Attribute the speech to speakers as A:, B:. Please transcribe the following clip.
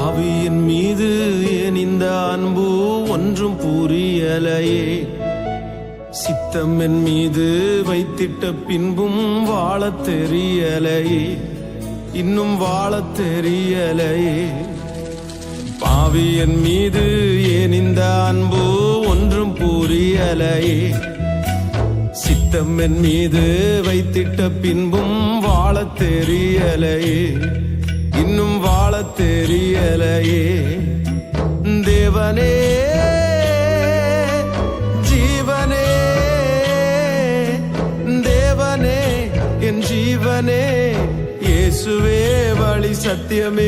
A: ஆவியின் மீது ஏன் இந்த அன்பு ஒன்றும் புரியலையே, சித்தம் என் மீது வைத்திட்ட பின்பும் வாழத் தெரியலையே, இன்னும் வாழத் தெரியலையே. ஆவியின் மீது ஏன் இந்த அன்பு ஒன்றும் புரியலையே, சித்தம் என் மீது வைத்திட்ட பின்பும் வாழத் தெரியலையே, இன்னும் வாழத் தெரியலையே. தேவனே ஜீவனே, தேவனே என் ஜீவனே, இயேசுவே வழி சத்தியமே